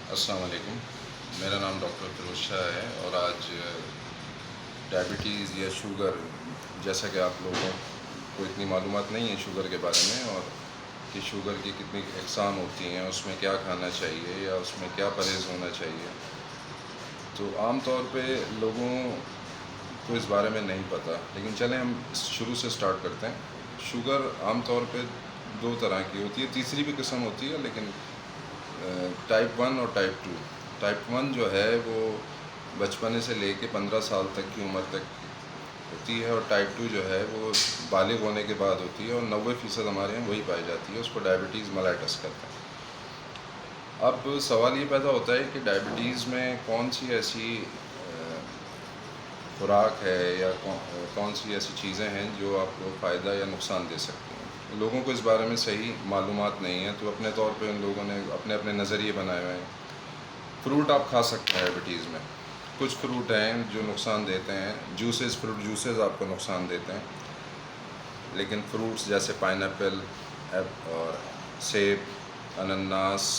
السلام علیکم، میرا نام ڈاکٹر فیروز شاہ ہے اور آج ڈائبٹیز یا شوگر، جیسا کہ آپ لوگوں کو اتنی معلومات نہیں ہے شوگر کے بارے میں، اور کہ شوگر کی کتنی اقسام ہوتی ہیں، اس میں کیا کھانا چاہیے یا اس میں کیا پرہیز ہونا چاہیے، تو عام طور پہ لوگوں کو اس بارے میں نہیں پتہ. لیکن چلیں ہم شروع سے سٹارٹ کرتے ہیں. شوگر عام طور پہ دو طرح کی ہوتی ہے، تیسری بھی قسم ہوتی ہے، لیکن ٹائپ 1 اور ٹائپ 2. ٹائپ 1 جو ہے وہ بچپنے سے لے کے 15 سال تک کی عمر تک ہوتی ہے، اور ٹائپ 2 جو ہے وہ بالغ ہونے کے بعد ہوتی ہے، اور 90% ہمارے یہاں وہی پائی جاتی ہے. اس کو ڈائبٹیز ملاٹس کہتے ہیں. اب سوال یہ پیدا ہوتا ہے کہ ڈائبٹیز میں کون سی ایسی خوراک ہے یا کون سی ایسی چیزیں ہیں جو آپ کو فائدہ یا نقصان دے سکتی ہیں. لوگوں کو اس بارے میں صحیح معلومات نہیں ہے، تو اپنے طور پہ ان لوگوں نے اپنے اپنے نظریے بنائے ہوئے ہیں. فروٹ آپ کھا سکتے ہیں ڈائبٹیز میں. کچھ فروٹ ہیں جو نقصان دیتے ہیں، فروٹ جوسز آپ کو نقصان دیتے ہیں، لیکن فروٹس جیسے پائن ایپل اور سیب، انناس،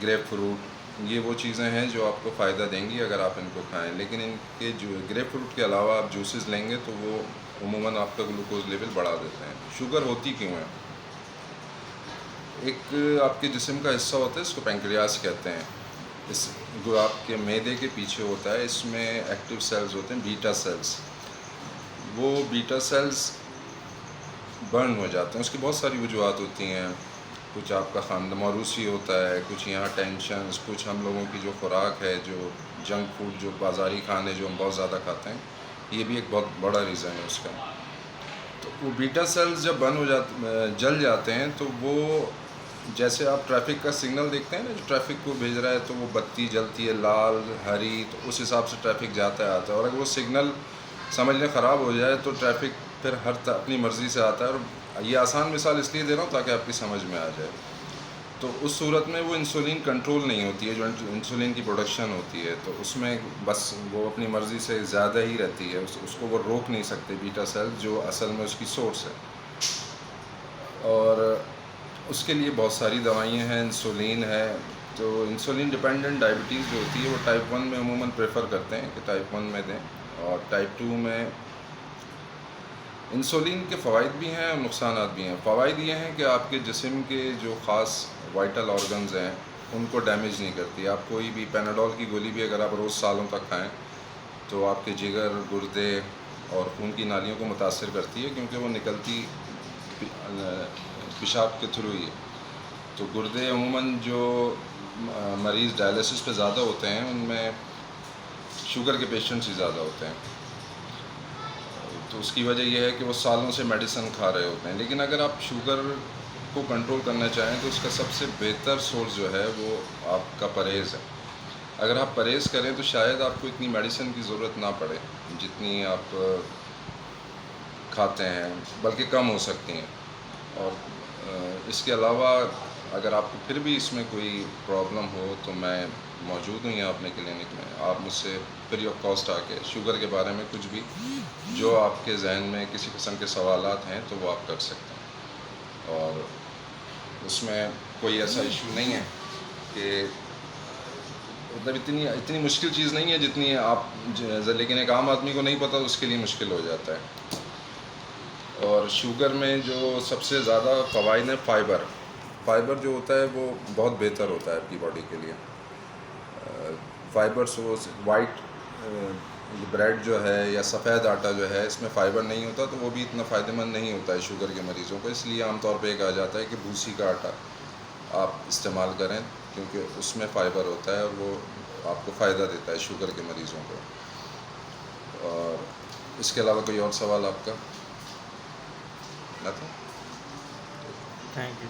گریپ فروٹ، یہ وہ چیزیں ہیں جو آپ کو فائدہ دیں گی اگر آپ ان کو کھائیں. لیکن ان کے جو گریپ فروٹ کے علاوہ آپ جوسز لیں گے تو وہ عموماً آپ کا گلوکوز لیول بڑھا دیتے ہیں. شوگر ہوتی کیوں ہے؟ ایک آپ کے جسم کا حصہ ہوتا ہے، اس کو پینکریاس کہتے ہیں. اس جو آپ کے معدے کے پیچھے ہوتا ہے، اس میں ایکٹیو سیلز ہوتے ہیں، بیٹا سیلز. وہ بیٹا سیلز برن ہو جاتے ہیں. اس کی بہت ساری وجوہات ہوتی ہیں. کچھ آپ کا خاندان موروثی ہوتا ہے، کچھ یہاں ٹینشنز، کچھ ہم لوگوں کی جو خوراک ہے، جو جنک فوڈ، جو بازاری کھانے جو ہم بہت زیادہ کھاتے ہیں، یہ بھی ایک بہت بڑا ریزن ہے اس کا. تو وہ بیٹا سیلز جب جل جاتے ہیں تو وہ، جیسے آپ ٹریفک کا سگنل دیکھتے ہیں نا، جو ٹریفک کو بھیج رہا ہے تو وہ بتی جلتی ہے لال ہری، تو اس حساب سے ٹریفک جاتا ہے آتا ہے. اور اگر وہ سگنل سمجھ لیں خراب ہو جائے تو ٹریفک پھر اپنی مرضی سے آتا ہے. اور یہ آسان مثال اس لیے دے رہا ہوں تاکہ آپ کی سمجھ میں آ جائے. تو اس صورت میں وہ انسولین کنٹرول نہیں ہوتی ہے، جو انسولین کی پروڈکشن ہوتی ہے، تو اس میں بس وہ اپنی مرضی سے زیادہ ہی رہتی ہے. اس کو وہ روک نہیں سکتے بیٹا سیل، جو اصل میں اس کی سورس ہے. اور اس کے لیے بہت ساری دوائیاں ہیں، انسولین ہے. تو انسولین ڈیپینڈنٹ ڈائبٹیز جو ہوتی ہے وہ ٹائپ 1 میں عموماً پریفر کرتے ہیں کہ ٹائپ 1 میں دیں. اور ٹائپ 2 میں انسولین کے فوائد بھی ہیں اور نقصانات بھی ہیں. فوائد یہ ہیں کہ آپ کے جسم کے جو خاص وائٹل آرگنز ہیں ان کو ڈیمیج نہیں کرتی. آپ کوئی بھی پیناڈول کی گولی بھی اگر آپ روز سالوں تک کھائیں تو آپ کے جگر، گردے اور خون کی نالیوں کو متاثر کرتی ہے، کیونکہ وہ نکلتی پیشاب کے تھرو ہی ہے. تو گردے عموماً جو مریض ڈائلسس پہ زیادہ ہوتے ہیں ان میں شوگر کے پیشنٹس ہی زیادہ ہوتے ہیں. تو اس کی وجہ یہ ہے کہ وہ سالوں سے میڈیسن کھا رہے ہوتے ہیں. لیکن اگر آپ شوگر کو کنٹرول کرنا چاہیں تو اس کا سب سے بہتر سورس جو ہے وہ آپ کا پرہیز ہے. اگر آپ پرہیز کریں تو شاید آپ کو اتنی میڈیسن کی ضرورت نہ پڑے جتنی آپ کھاتے ہیں، بلکہ کم ہو سکتی ہیں. اور اس کے علاوہ اگر آپ کو پھر بھی اس میں کوئی پرابلم ہو تو میں موجود ہوں یہاں اپنے کلینک میں. آپ مجھ سے فری آف کاسٹ آ کے شوگر کے بارے میں کچھ بھی جو آپ کے ذہن میں کسی قسم کے سوالات ہیں تو وہ آپ کر سکتے ہیں. اور اس میں کوئی ایسا ایشو نہیں ہے کہ مطلب اتنی مشکل چیز نہیں ہے جتنی آپ، لیکن ایک عام آدمی کو نہیں پتہ اس کے لیے مشکل ہو جاتا ہے. اور شوگر میں جو سب سے زیادہ فوائد ہیں، فائبر جو ہوتا ہے وہ بہت بہتر ہوتا ہے آپ کی باڈی کے لیے. فائبر سورس، وائٹ بریڈ جو ہے یا سفید آٹا جو ہے، اس میں فائبر نہیں ہوتا تو وہ بھی اتنا فائدہ مند نہیں ہوتا ہے شوگر کے مریضوں کو. اس لیے عام طور پہ یہ کہا جاتا ہے کہ بھوسی کا آٹا آپ استعمال کریں، کیونکہ اس میں فائبر ہوتا ہے اور وہ آپ کو فائدہ دیتا ہے شوگر کے مریضوں کو. اور اس کے علاوہ کوئی اور سوال آپ کا؟ Thank you.